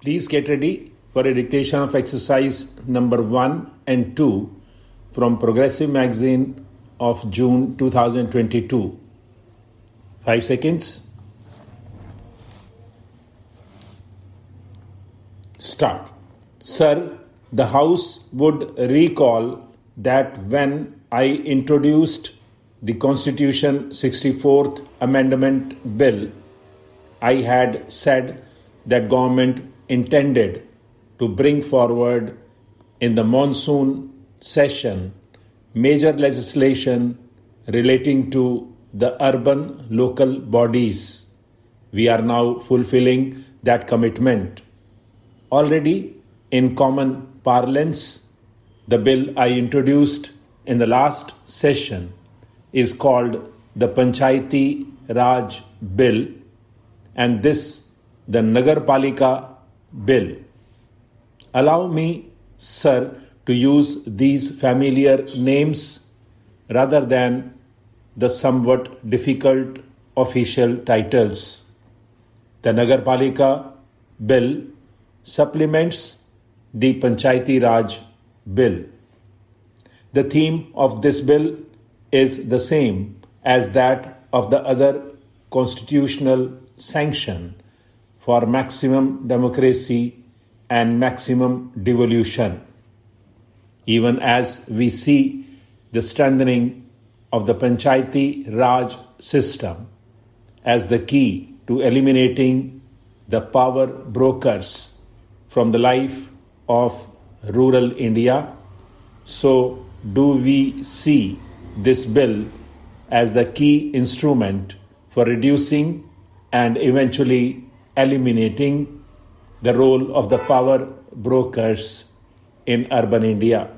Please get ready for a dictation of exercise number 1 and 2 from Progressive Magazine of June 2022. 5 seconds. Start. Sir, the House would recall that when I introduced the Constitution 64th Amendment Bill, I had said that government intended to bring forward in the monsoon session major legislation relating to the urban local bodies. We are now fulfilling that commitment. Already, in common parlance, the bill I introduced in the last session is called the Panchayati Raj Bill, and this the Nagarpalika Bill. Allow me, sir, to use these familiar names rather than the somewhat difficult official titles. The Nagarpalika Bill supplements the Panchayati Raj Bill. The theme of this bill is the same as that of the other constitutional sanction for maximum democracy and maximum devolution. Even as we see the strengthening of the Panchayati Raj system as the key to eliminating the power brokers from the life of rural India, so do we see this bill as the key instrument for reducing and eventually eliminating the role of the power brokers in urban India.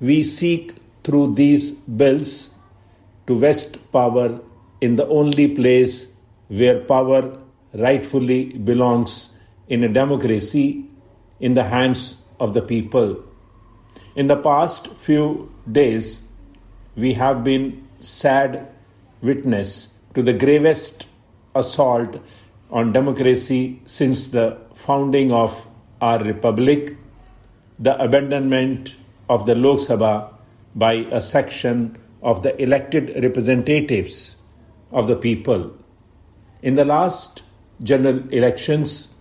We seek through these bills to vest power in the only place where power rightfully belongs in a democracy, in the hands of the people. In the past few days, we have been sad witness to the gravest assault on democracy since the founding of our republic, the abandonment of the Lok Sabha by a section of the elected representatives of the people. In the last general elections,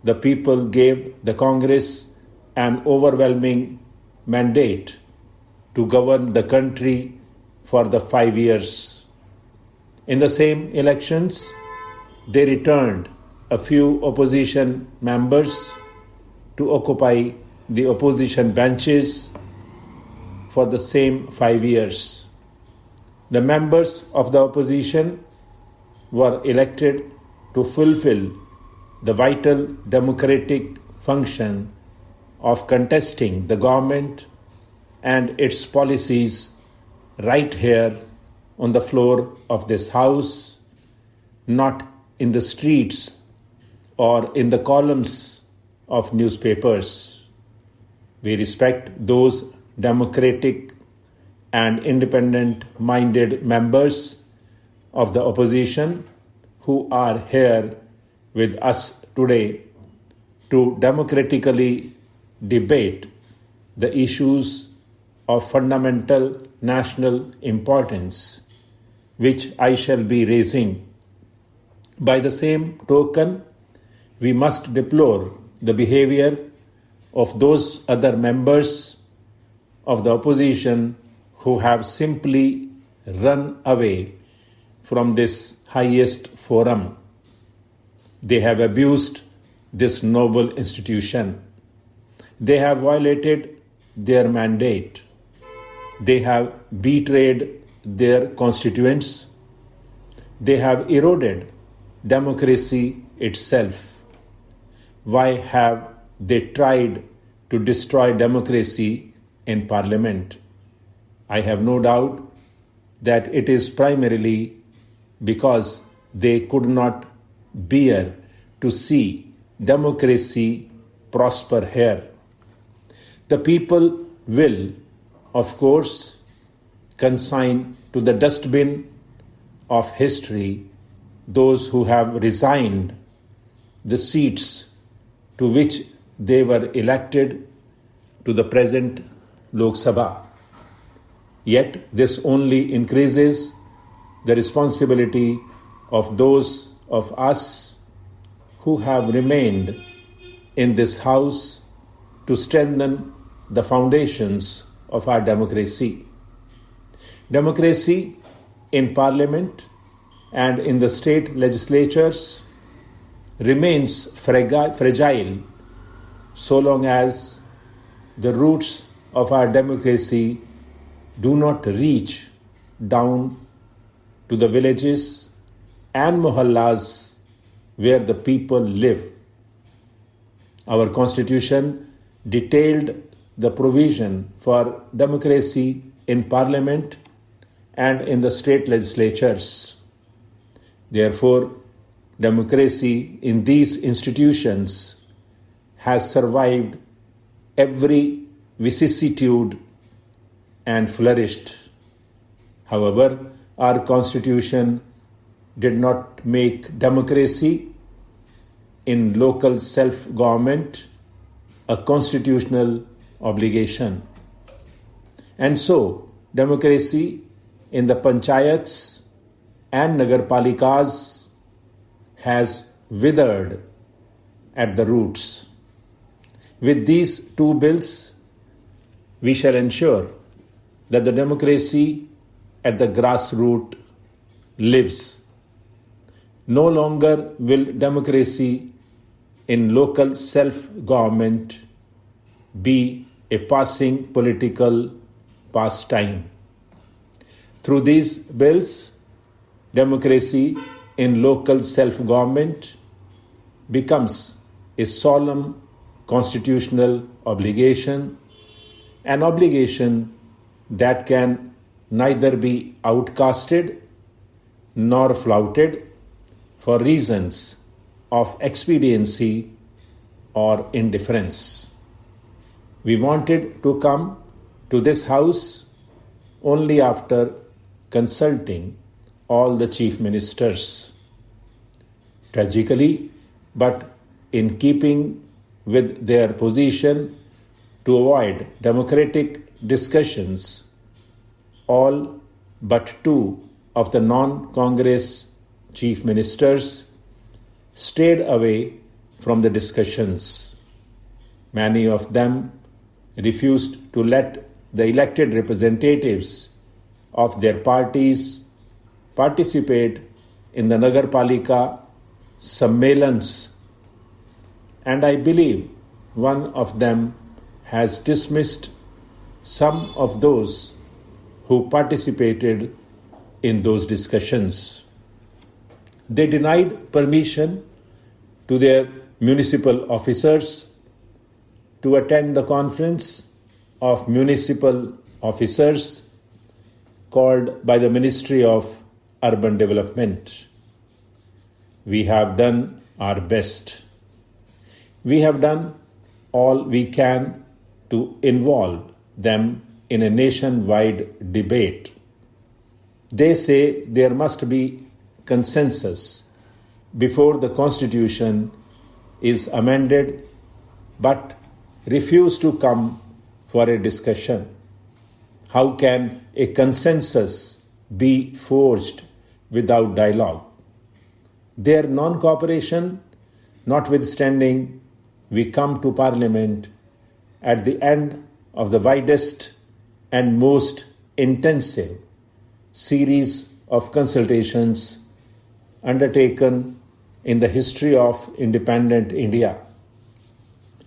the people gave the Congress an overwhelming mandate to govern the country for the 5 years. In the same elections, they returned a few opposition members to occupy the opposition benches for the same 5 years. The members of the opposition were elected to fulfill the vital democratic function of contesting the government and its policies right here on the floor of this house, not in the streets or in the columns of newspapers. We respect those democratic and independent-minded members of the opposition who are here with us today to democratically debate the issues of fundamental national importance, which I shall be raising. By the same token, we must deplore the behavior of those other members of the opposition who have simply run away from this highest forum. They have abused this noble institution. They have violated their mandate. They have betrayed their constituents. They have eroded democracy itself. Why have they tried to destroy democracy in Parliament? I have no doubt that it is primarily because they could not bear to see democracy prosper here. The people will, of course, consign to the dustbin of history those who have resigned the seats to which they were elected to the present Lok Sabha. Yet this only increases the responsibility of those of us who have remained in this House to strengthen the foundations of our democracy. Democracy in Parliament and in the state legislatures remains fragile so long as the roots of our democracy do not reach down to the villages and mohallas where the people live. Our Constitution detailed the provision for democracy in Parliament and in the state legislatures. Therefore, democracy in these institutions has survived every vicissitude and flourished. However, our Constitution did not make democracy in local self-government a constitutional obligation. And so, democracy in the panchayats and nagarpalikas has withered at the roots. With these two bills, we shall ensure that the democracy at the grassroots lives. No longer will democracy in local self-government be a passing political pastime. Through these bills, democracy in local self-government becomes a solemn constitutional obligation, an obligation that can neither be outcasted nor flouted for reasons of expediency or indifference. We wanted to come to this House only after consulting all the chief ministers. Tragically, but in keeping with their position to avoid democratic discussions, all but two of the non-Congress chief ministers stayed away from the discussions. Many of them refused to let the elected representatives of their parties participate in the Nagarpalika Sammelans, and I believe one of them has dismissed some of those who participated in those discussions. They denied permission to their municipal officers to attend the conference of municipal officers called by the Ministry of Urban Development. We have done our best. We have done all we can to involve them in a nationwide debate. They say there must be consensus before the Constitution is amended, but refuse to come for a discussion. How can a consensus be forged without dialogue? Their non-cooperation notwithstanding, we come to Parliament at the end of the widest and most intensive series of consultations undertaken in the history of independent India.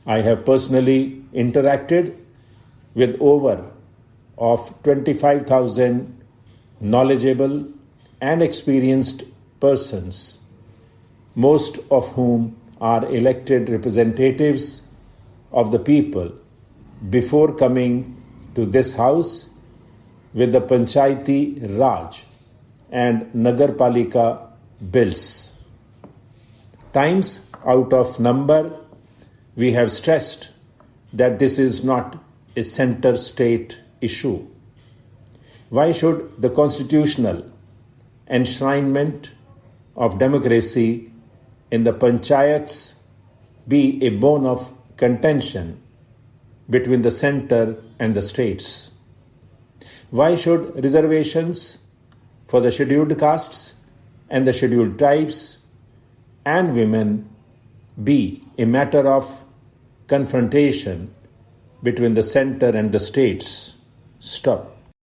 I have personally interacted with over of 25,000 knowledgeable and experienced persons, most of whom are elected representatives of the people, before coming to this House with the Panchayati Raj and Nagarpalika bills. Times out of number, we have stressed that this is not a center-state issue. Why should the constitutional enshrinement of democracy in the panchayats be a bone of contention between the center and the states? Why should reservations for the scheduled castes and the scheduled tribes and women be a matter of confrontation between the center and the states? Stop.